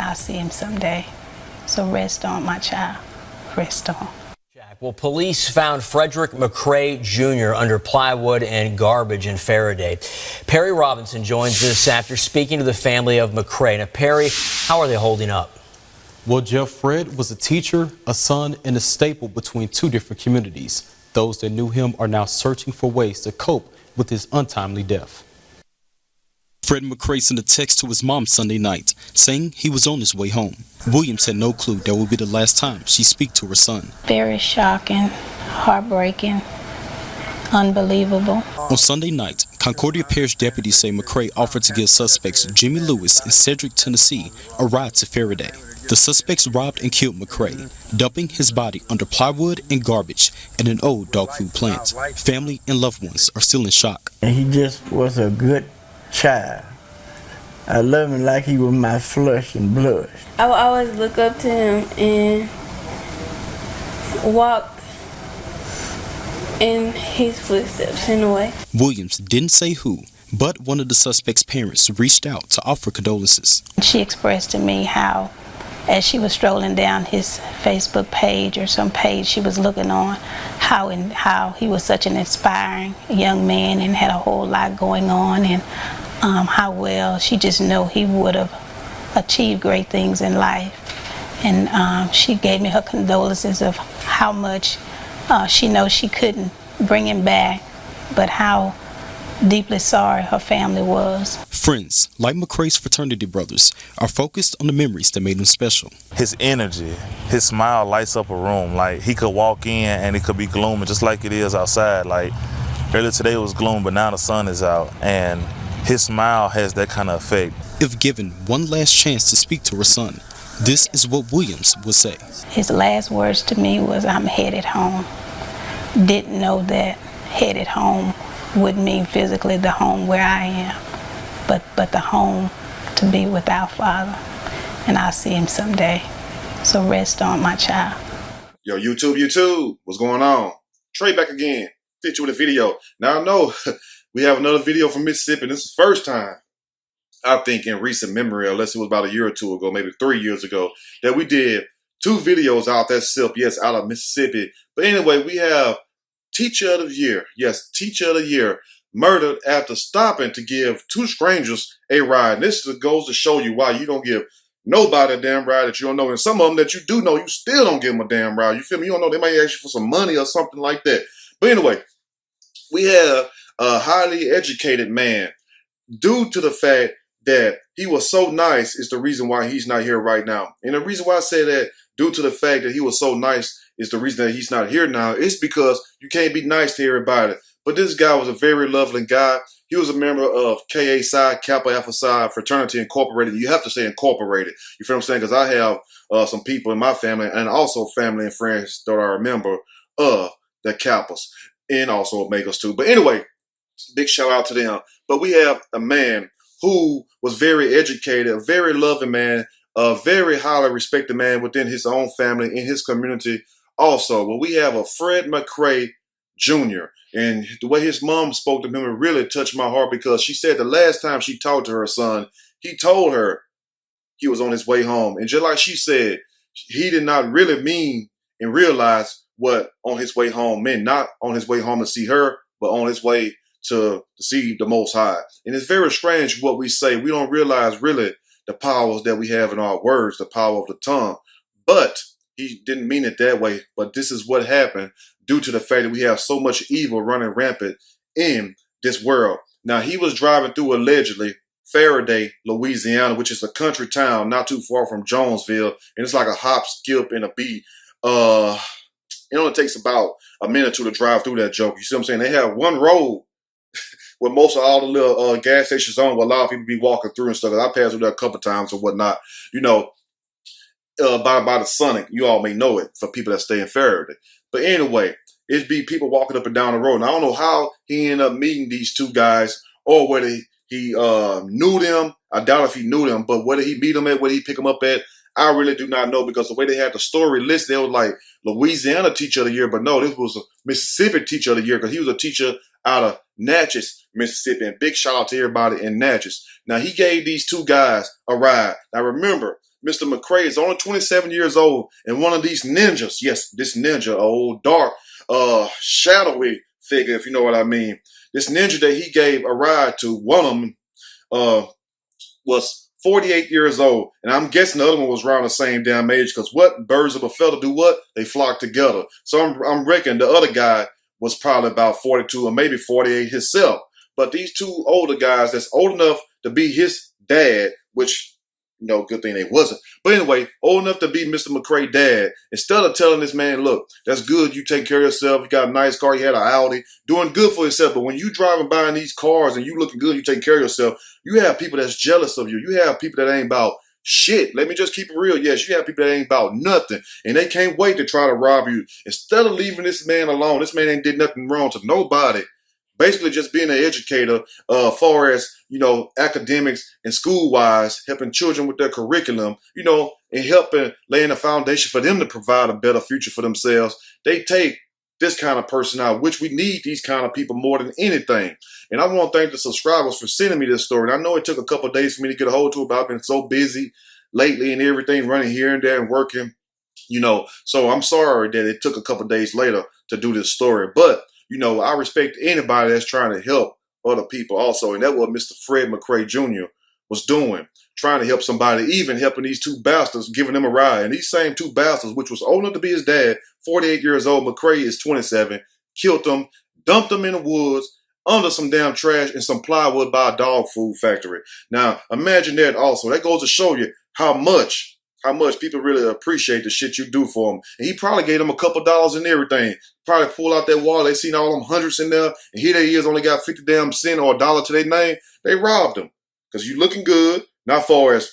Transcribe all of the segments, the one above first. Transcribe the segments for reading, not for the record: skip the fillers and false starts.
I'll see him someday. So rest on, my child. Rest on. Well, police found Frederick McCray Jr. under plywood and garbage in Faraday. Perry Robinson joins us after speaking to the family of McCray. Now, Perry, how are they holding up? Well, Jeff, Fred was a teacher, a son, and a staple between two different communities. Those that knew him are now searching for ways to cope with his untimely death. Fred McCray sent a text to his mom Sunday night saying he was on his way home. Williams had no clue that would be the last time she'd speak to her son. Very shocking, heartbreaking, unbelievable. On Sunday night, Concordia Parish deputies say McCray offered to give suspects Jimmy Lewis in Cedric, Tennessee, a ride to Faraday. The suspects robbed and killed McCray, dumping his body under plywood and garbage at an old dog food plant. Family and loved ones are still in shock. And he just was a good child. I love him like he was my flesh and blood. I would always look up to him and walk in his footsteps in a way. Williams didn't say who, but one of the suspect's parents reached out to offer condolences. She expressed to me how, as she was strolling down his Facebook page or some page she was looking on, how he was such an inspiring young man and had a whole lot going on, and how well she just knew he would have achieved great things in life. And she gave me her condolences of how much she knows she couldn't bring him back, but how deeply sorry her family was. Friends, like McCray's fraternity brothers, are focused on the memories that made him special. His energy, his smile lights up a room. Like, he could walk in and it could be gloomy just like it is outside. Like, earlier today it was gloom, but now the sun is out, and his smile has that kind of effect. If given one last chance to speak to her son, this is what Williams would say. His last words to me was, "I'm headed home." Didn't know that headed home would mean physically the home where I am, but the home to be with our Father. And I'll see him someday. So rest on, my child. Yo, YouTube, what's going on? Trey back again. Hit you with a video. Now I know we have another video from Mississippi, and this is the first time, I think, in recent memory, unless it was about a year or two ago, maybe 3 years ago, that we did 2 videos out that SIP, yes, out of Mississippi. But anyway, we have Teacher of the Year, yes, Teacher of the Year, murdered after stopping to give 2 strangers a ride. And this goes to show you why you don't give nobody a damn ride that you don't know. And some of them that you do know, you still don't give them a damn ride. You feel me? You don't know, they might ask you for some money or something like that. But anyway, we have a highly educated man. Due to the fact that he was so nice is the reason why he's not here right now. And the reason why I say that, due to the fact that he was so nice, is the reason that he's not here now. It's because you can't be nice to everybody. But this guy was a very lovely guy. He was a member of KA Psi, Kappa Alpha Psi Fraternity Incorporated. You have to say incorporated. You feel what I'm saying? Because I have some people in my family, and also family and friends that are a member of the Kappas, and also Omegas too. But anyway, big shout out to them. But we have a man who was very educated, a very loving man, a very highly respected man within his own family, in his community also. Well, we have a Fred McCray Jr. And the way his mom spoke to him, it really touched my heart, because she said the last time she talked to her son, he told her he was on his way home. And just like she said, he did not really mean and realize what on his way home meant. Not on his way home to see her, but on his way to see the Most High. And it's very strange what we say. We don't realize really the powers that we have in our words, the power of the tongue. But he didn't mean it that way. But this is what happened due to the fact that we have so much evil running rampant in this world. Now, he was driving through, allegedly, Faraday, Louisiana, which is a country town not too far from Jonesville. And it's like a hop, skip, and a beat. It only takes about a minute or two to drive through that joke. You see what I'm saying? They have one road with most of all the little gas stations on, where a lot of people be walking through and stuff. I passed through there a couple times or whatnot. You know, by the Sonic, you all may know it for people that stay in Faraday. But anyway, it'd be people walking up and down the road. And I don't know how he ended up meeting these 2 guys, or whether he knew them. I doubt if he knew them, but whether he meet them at, where he pick them up at, I really do not know, because the way they had the story listed, they was like Louisiana Teacher of the Year, but no, this was a Mississippi Teacher of the Year, because he was a teacher out of Natchez, Mississippi. And big shout out to everybody in Natchez. Now, he gave these 2 guys a ride. Now, remember, Mr. McCray is only 27 years old, and one of these ninjas, yes, this ninja, old dark, shadowy figure, if you know what I mean. This ninja that he gave a ride to, one of them was 48 years old, and I'm guessing the other one was around the same damn age, because what birds of a feather do what? They flock together. So I'm reckoning the other guy was probably about 42 or maybe 48 himself. But these two older guys that's old enough to be his dad, which, you know, good thing they wasn't. But anyway, old enough to be Mr. McCray's dad, instead of telling this man, look, that's good, you take care of yourself, you got a nice car, you had an Audi, doing good for yourself. But when you driving by in these cars and you looking good, you take care of yourself, you have people that's jealous of you. You have people that ain't about shit. Let me just keep it real. Yes, you have people that ain't about nothing, and they can't wait to try to rob you. Instead of leaving this man alone, this man ain't did nothing wrong to nobody. Basically just being an educator, far as, you know, academics and school-wise, helping children with their curriculum, you know, and helping laying a foundation for them to provide a better future for themselves. They take this kind of person out, which we need these kind of people more than anything. And I want to thank the subscribers for sending me this story. And I know it took a couple of days for me to get a hold to it, but I've been so busy lately and everything, running here and there and working, you know. So I'm sorry that it took a couple of days later to do this story. But you know, I respect anybody that's trying to help other people also. And that's what Mr. Fred McCray Jr. was doing, trying to help somebody, even helping these two bastards, giving them a ride. And these same two bastards, which was old enough to be his dad, 48 years old, McCray is 27, killed them, dumped them in the woods, under some damn trash and some plywood by a dog food factory. Now, imagine that also. That goes to show you how much people really appreciate the shit you do for them. And he probably gave them a couple dollars and everything. Probably pull out that wallet. They seen all them hundreds in there, and here they is, only got 50 damn cent or a dollar to their name. They robbed him because you looking good, not far as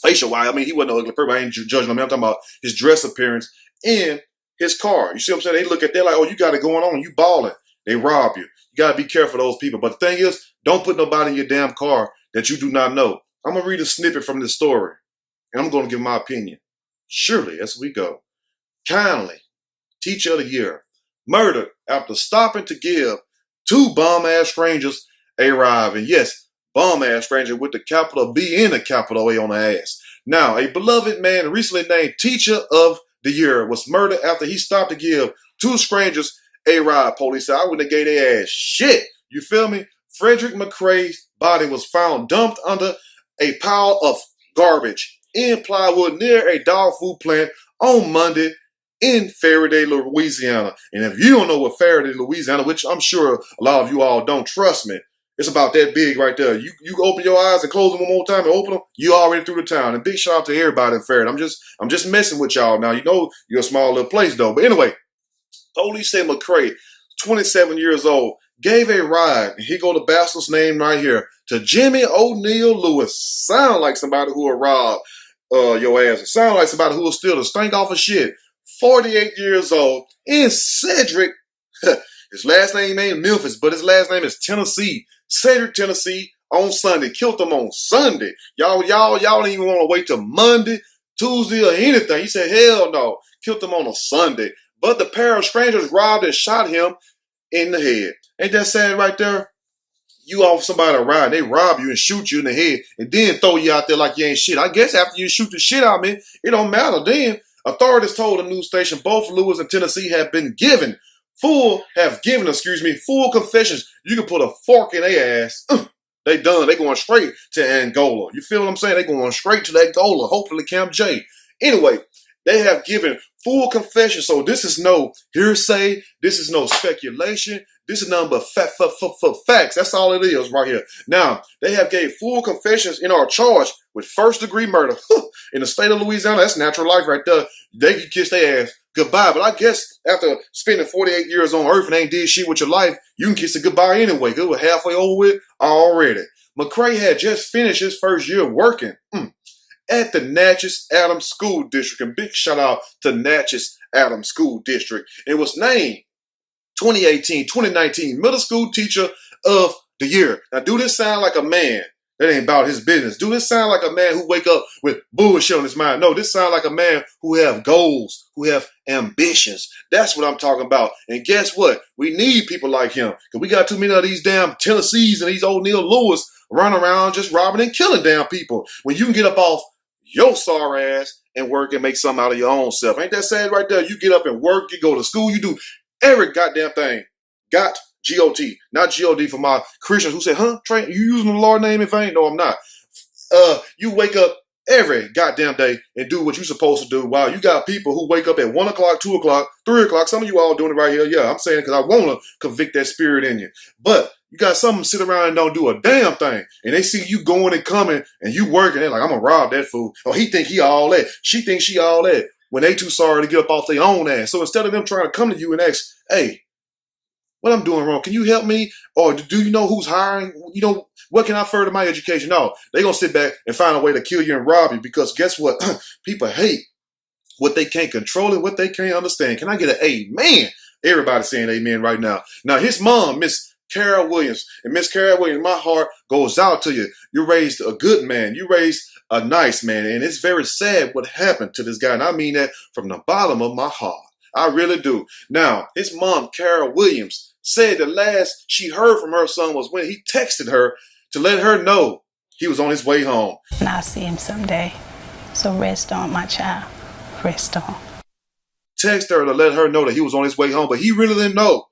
facial wise. I mean, he wasn't an ugly person. I ain't judging him. I'm talking about his dress appearance and his car. You see what I'm saying? They look at that like, oh, you got it going on. You balling. They rob you. You got to be careful of those people. But the thing is, don't put nobody in your damn car that you do not know. I'm going to read a snippet from this story, and I'm going to give my opinion. Surely, as we go. Kindly, Teacher of the Year, murdered after stopping to give two bum-ass strangers a ride. And yes, bum-ass stranger with the capital B and the capital A on the ass. Now, a beloved man recently named Teacher of the Year was murdered after he stopped to give two strangers a ride. Police said, I wouldn't have gave their ass shit. You feel me? Frederick McCray's body was found dumped under a pile of garbage in plywood near a dog food plant on Monday in Faraday, Louisiana. And if you don't know what Faraday, Louisiana, which I'm sure a lot of you all don't, trust me, it's about that big right there. You open your eyes and close them one more time and open them, you already through the town. And big shout out to everybody in Faraday. I'm just messing with y'all now. You know you're a small little place though. But anyway, police say McCray, 27 years old, gave a ride, and here go the bastard's name right here, to Jimmy O'Neal Lewis. Sound like somebody who will rob your ass. Sound like somebody who will steal the stink off of shit. 48 years old in Cedric. His last name ain't Memphis, but his last name is Tennessee. Cedric, Tennessee, on Sunday. Killed him on Sunday. Y'all don't even want to wait till Monday, Tuesday, or anything. He said, hell no. Killed him on a Sunday. But the pair of strangers robbed and shot him in the head. Ain't that sad right there? You offer somebody a ride, they rob you and shoot you in the head and then throw you out there like you ain't shit. I guess after you shoot the shit out of me, it don't matter then. Authorities told the news station both Lewis and Tennessee have given full confessions. You can put a fork in their ass. They done. They going straight to Angola. You feel what I'm saying? They going straight to that Angola, hopefully Camp J. Anyway, they have given full confession. So this is no hearsay. This is no speculation. This is nothing but facts. That's all it is right here. Now, they have gave full confessions and are charged with first-degree murder. In the state of Louisiana, that's natural life right there. They can kiss their ass goodbye. But I guess after spending 48 years on earth and ain't did shit with your life, you can kiss it goodbye anyway. It was halfway over with already. McCray had just finished his first year working at the Natchez Adams School District. And big shout out to Natchez Adams School District. It was named 2018-2019 Middle School Teacher of the Year. Now, do this sound like a man that ain't about his business? Do this sound like a man who wake up with bullshit on his mind? No, this sound like a man who have goals, who have ambitions. That's what I'm talking about. And guess what? We need people like him because we got too many of these damn Tennessees and these O'Neal Lewis running around just robbing and killing damn people. When you can get up off your sorry ass and work and make something out of your own self. Ain't that sad right there? You get up and work, you go to school, you do every goddamn thing. Got G-O-T, not G-O-D for my Christians who say, huh, Trey, you using the Lord's name in vain? No, I'm not. You wake up every goddamn day and do what you're supposed to do. Wow, you got people who wake up at 1 o'clock, 2 o'clock, 3 o'clock. Some of you all doing it right here. Yeah, I'm saying it because I want to convict that spirit in you. But you got some sit around and don't do a damn thing. And they see you going and coming and you working. They're like, I'm going to rob that fool. Or he think he all that. She thinks she all that. When they too sorry to get up off their own ass. So instead of them trying to come to you and ask, hey, what I'm doing wrong, can you help me? Or do you know who's hiring? You know, what can I further my education? No, they're going to sit back and find a way to kill you and rob you because guess what? People hate what they can't control and what they can't understand. Can I get an amen? Everybody's saying amen right now. Now, his mom, Miss Carol Williams, and Miss Carol Williams, my heart goes out to you. You raised a good man. You raised a nice man. And it's very sad what happened to this guy. And I mean that from the bottom of my heart. I really do. Now, his mom, Carol Williams, said the last she heard from her son was when he texted her to let her know he was on his way home. And I'll see him someday. So rest on, my child. Rest on. Text her to let her know that he was on his way home, but he really didn't know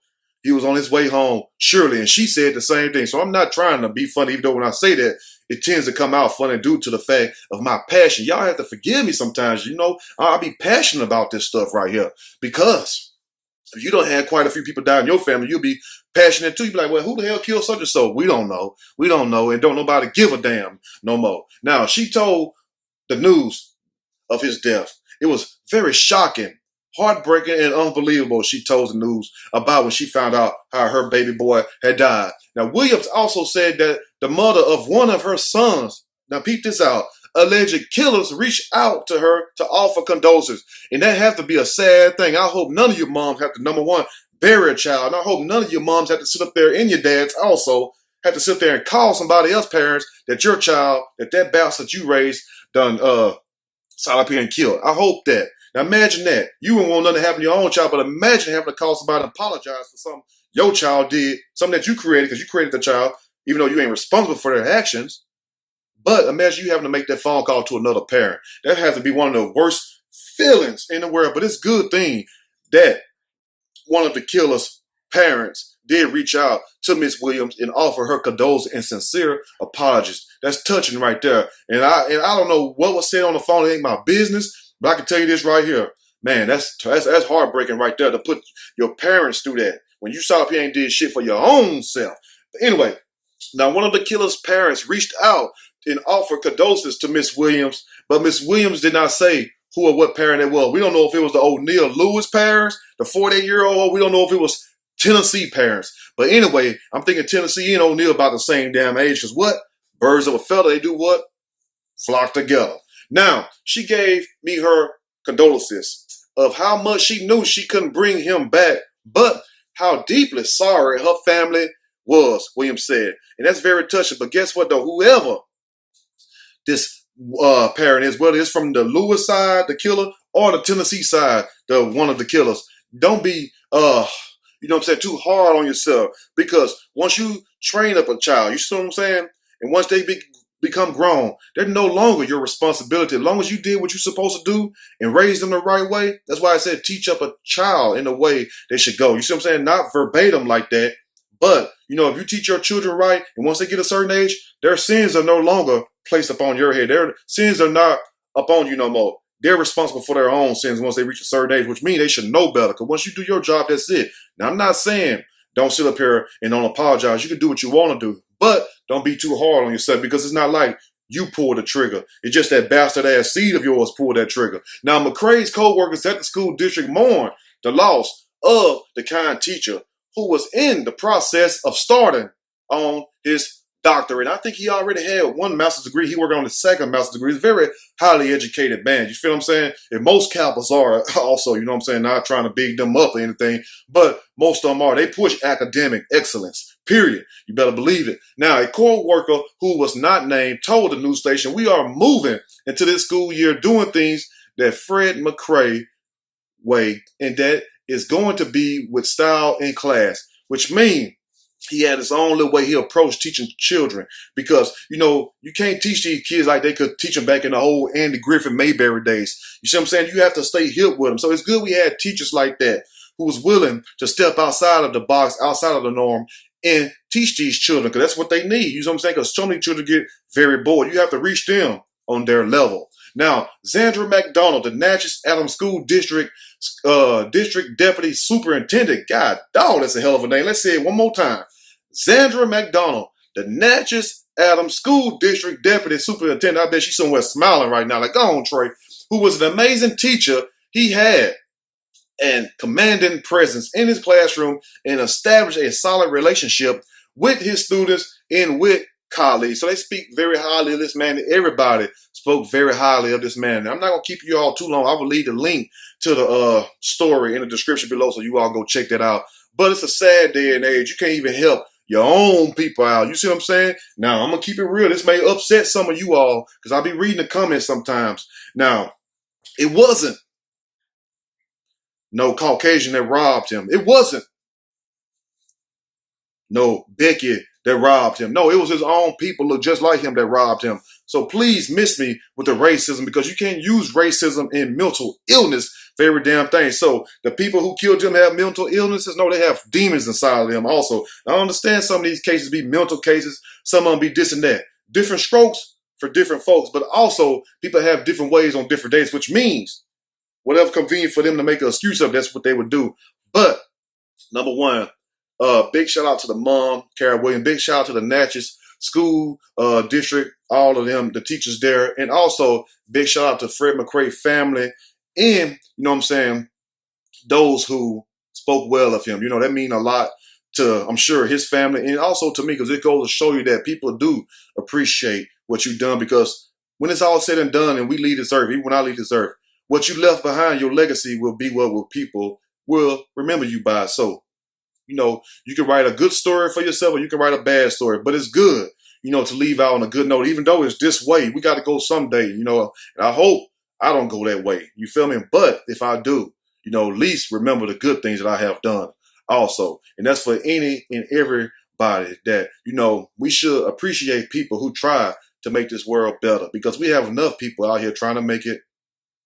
he was on his way home, surely. And she said the same thing. So I'm not trying to be funny, even though when I say that, it tends to come out funny due to the fact of my passion. Y'all have to forgive me sometimes. You know, I'll be passionate about this stuff right here because if you don't have quite a few people die in your family, you'll be passionate too. You'll be like, well, who the hell killed such and so? We don't know. We don't know. And don't nobody give a damn no more. Now, she told the news of his death. It was very shocking, heartbreaking, and unbelievable. She told the news about when she found out how her baby boy had died. Now, Williams also said that the mother of one of her sons, now peep this out, alleged killers reached out to her to offer condolences. And that has to be a sad thing. I hope none of your moms have to, number one, bury a child. And I hope none of your moms have to sit up there and your dads also have to sit there and call somebody else parents that your child, that bastard you raised done sat up here and killed. I hope that. Now imagine that. You wouldn't want nothing to happen to your own child, but imagine having to call somebody and apologize for something your child did, something that you created because you created the child, even though you ain't responsible for their actions. But imagine you having to make that phone call to another parent. That has to be one of the worst feelings in the world. But it's a good thing that one of the killer's parents did reach out to Miss Williams and offer her condolences and sincere apologies. That's touching right there. And I don't know what was said on the phone. It ain't my business. But I can tell you this right here. Man, that's heartbreaking right there to put your parents through that. When you saw up here ain't did shit for your own self. But anyway, now one of the killer's parents reached out and offered condolences to Miss Williams, but Miss Williams did not say who or what parent it was. We don't know if it was the O'Neal Lewis parents, the 48-year-old. We don't know if it was Tennessee parents. But anyway, I'm thinking Tennessee and O'Neal about the same damn age. Because what? Birds of a feather, they do what? Flock together. Now, she gave me her condolences of how much she knew she couldn't bring him back, but how deeply sorry her family was, Williams said. And that's very touching. But guess what, though? Whoever this parent is, whether it's from the Lewis side, the killer, or the Tennessee side, the one of the killers, don't be, too hard on yourself. Because once you train up a child, you see what I'm saying? And once they become grown, they're no longer your responsibility. As long as you did what you're supposed to do and raise them the right way, that's why I said teach up a child in the way they should go. You see what I'm saying? Not verbatim like that, but, if you teach your children right, and once they get a certain age, their sins are no longer placed upon your head. Their sins are not upon you no more. They're responsible for their own sins once they reach a certain age, which means they should know better. Because once you do your job, that's it. Now, I'm not saying don't sit up here and don't apologize. You can do what you want to do, but don't be too hard on yourself because it's not like you pulled the trigger. It's just that bastard ass seed of yours pulled that trigger. Now, McCrae's co-workers at the school district mourn the loss of the kind teacher who was in the process of starting on his doctorate. I think he already had one master's degree. He worked on his second master's degree. He's a very highly educated man. You feel what I'm saying? And most Kappas are also, not trying to big them up or anything, but most of them are. They push academic excellence, period. You better believe it. Now, a co-worker who was not named told the news station, we are moving into this school year doing things that Fred McCrae way, and that is going to be with style in class, which means he had his own little way he approached teaching children, because, you know, you can't teach these kids like they could teach them back in the old Andy Griffin Mayberry days. You see what I'm saying? You have to stay hip with them. So it's good we had teachers like that who was willing to step outside of the box, outside of the norm, and teach these children, because that's what they need. You know what I'm saying? Because so many children get very bored. You have to reach them on their level. Now, Zandra McDonald, the Natchez Adams School District District Deputy Superintendent. God dog, that's a hell of a name. Let's say it one more time. Zandra McDonald, the Natchez Adams School District Deputy Superintendent. I bet she's somewhere smiling right now, like, go on, Trey. Who was an amazing teacher. He had and commanding presence in his classroom and established a solid relationship with his students and with colleagues. So they speak very highly of this man. Everybody spoke very highly of this man. I'm not going to keep you all too long. I will leave the link to the story in the description below so you all go check that out. But it's a sad day and age. You can't even help your own people out. You see what I'm saying? Now, I'm going to keep it real. This may upset some of you all because I'll be reading the comments sometimes. Now, it wasn't no Caucasian that robbed him. It wasn't no Becky that robbed him. No, it was his own people look just like him that robbed him. So please miss me with the racism, because you can't use racism and mental illness for every damn thing. So the people who killed him have mental illnesses? No, they have demons inside of them also. I understand some of these cases be mental cases. Some of them be this and that. Different strokes for different folks. But also people have different ways on different days, which means whatever convenient for them to make an excuse of, that's what they would do. But number one, big shout out to the mom, Kara Williams. Big shout out to the Natchez School District, all of them, the teachers there. And also big shout out to Fred McCray family. And, you know what I'm saying, those who spoke well of him. You know, that mean a lot to, I'm sure, his family and also to me, because it goes to show you that people do appreciate what you've done. Because when it's all said and done and we leave this earth, even when I leave this earth, what you left behind, your legacy will be what people will remember you by. So, you know, you can write a good story for yourself or you can write a bad story, but it's good, you know, to leave out on a good note, even though it's this way. We got to go someday, you know, and I hope I don't go that way. You feel me? But if I do, you know, at least remember the good things that I have done also. And that's for any and everybody that, you know, we should appreciate people who try to make this world better, because we have enough people out here trying to make it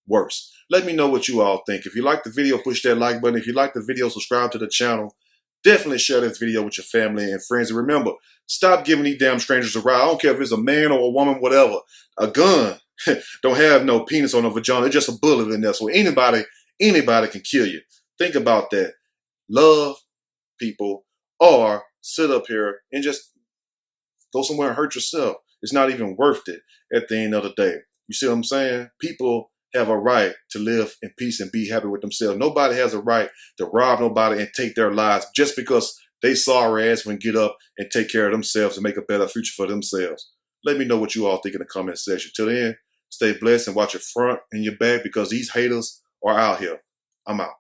worse. Let me know what you all think. If you like the video, push that like button. If you like the video, subscribe to the channel. Definitely share this video with your family and friends. And remember, stop giving these damn strangers a ride. I don't care if it's a man or a woman, whatever. A gun don't have no penis or no vagina. It's just a bullet in there. So anybody can kill you. Think about that. Love people, or sit up here and just go somewhere and hurt yourself. It's not even worth it at the end of the day. You see what I'm saying? People have a right to live in peace and be happy with themselves. Nobody has a right to rob nobody and take their lives just because they sorry ass when get up and take care of themselves and make a better future for themselves. Let me know what you all think in the comment section. Till then, stay blessed and watch your front and your back, because these haters are out here. I'm out.